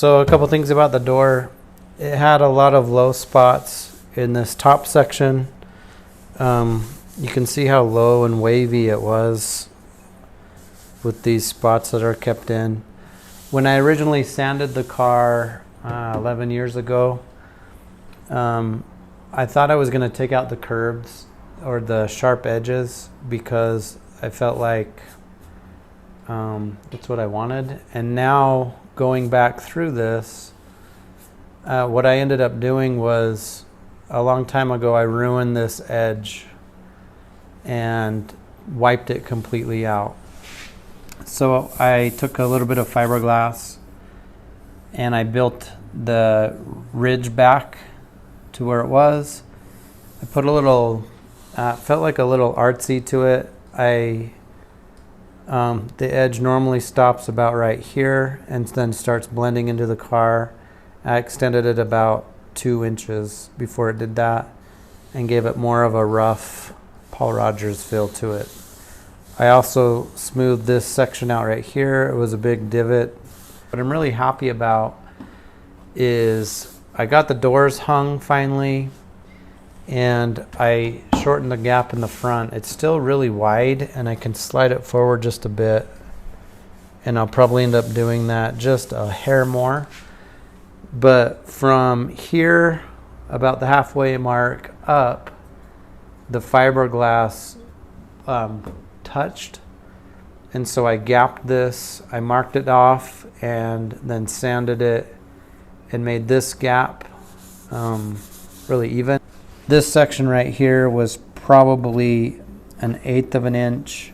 So a couple things about the door. It had a lot of low spots in this top section. You can see how low and wavy it was with these spots that are kept in. When I originally sanded the car 11 years ago, I thought I was going to take out the curves or the sharp edges because I felt like that's what I wanted. And now going back through this, what I ended up doing was a long time ago I ruined this edge and wiped it completely out. So I took a little bit of fiberglass and I built the ridge back to where it was. I put a little, felt like a little artsy to it. The edge normally stops about right here and then starts blending into the car. I extended it about 2 inches before it did that and gave it more of a rough Paul Rogers feel to it. I also smoothed this section out right here. It was a big divot. What I'm really happy about is I got the doors hung finally, and I shortened the gap in the front. It's still really wide, and I can slide it forward just a bit, and I'll probably end up doing that just a hair more. But from here, about the halfway mark up, the fiberglass touched, and so I gapped this. I marked it off and then sanded it and made this gap really even. This section right here was probably 1/8 of an inch,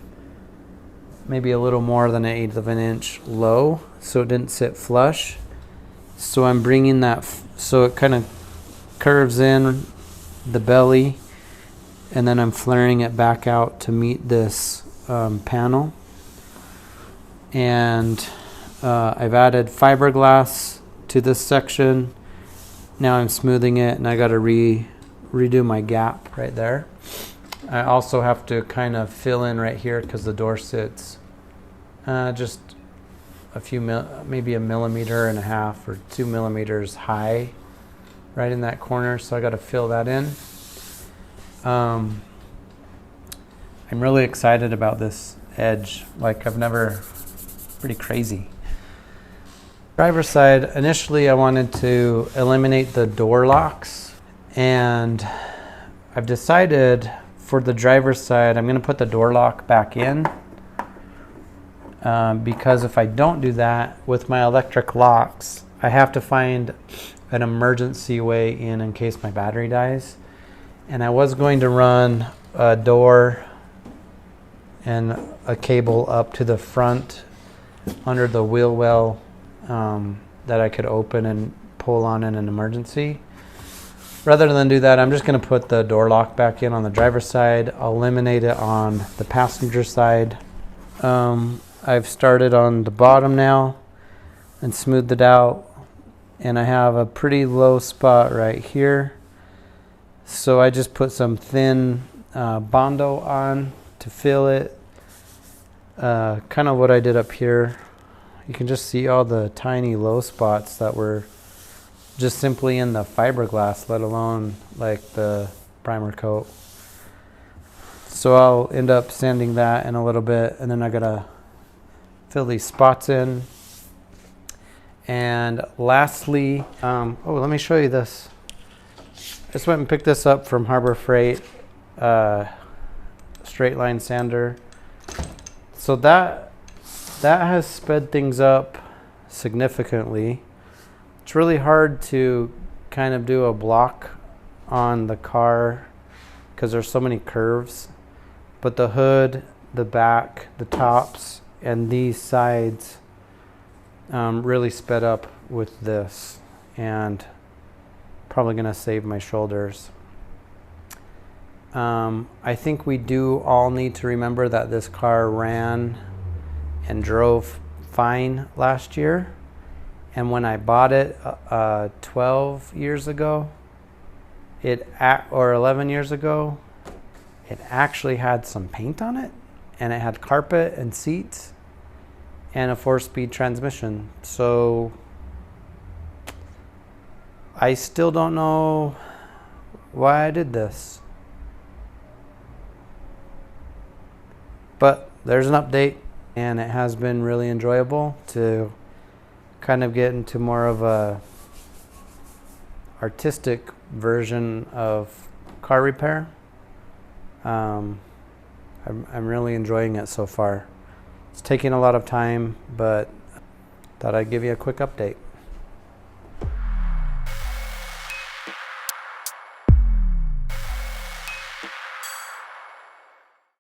maybe a little more than 1/8 of an inch low, so it didn't sit flush. So I'm bringing that so it kind of curves in the belly, and then I'm flaring it back out to meet this panel. And I've added fiberglass to this section. Now I'm smoothing it, and I got to redo my gap right there. I also have to kind of fill in right here because the door sits just a few maybe 1.5 millimeters or 2 millimeters high right in that corner, so I got to fill that in. I'm really excited about this edge. Like pretty crazy. Driver's side, initially I wanted to eliminate the door locks, and I've decided for the driver's side I'm going to put the door lock back in because if I don't do that with my electric locks, I have to find an emergency way in case my battery dies. And I was going to run a door and a cable up to the front under the wheel well that I could open and pull on in an emergency. Rather than do that, I'm just going to put the door lock back in on the driver's side. I'll eliminate it on the passenger side. I've started on the bottom now and smoothed it out, and I have a pretty low spot right here. So I just put some thin Bondo on to fill it. Kind of what I did up here. You can just see all the tiny low spots that were just simply in the fiberglass, let alone like the primer coat. So I'll end up sanding that in a little bit, and then I gotta fill these spots in. And lastly, let me show you this. I just went and picked this up from Harbor Freight, straight line sander. So that has sped things up significantly. It's really hard to kind of do a block on the car because there's so many curves, but the hood, the back, the tops, and these sides really sped up with this, and probably gonna save my shoulders. I think we do all need to remember that this car ran and drove fine last year, and when I bought it 12 years ago, or 11 years ago, it actually had some paint on it, and it had carpet and seats and a 4-speed transmission. So I still don't know why I did this. But there's an update, and it has been really enjoyable to kind of get into more of a artistic version of car repair. I'm really enjoying it so far. It's taking a lot of time, but thought I'd give you a quick update.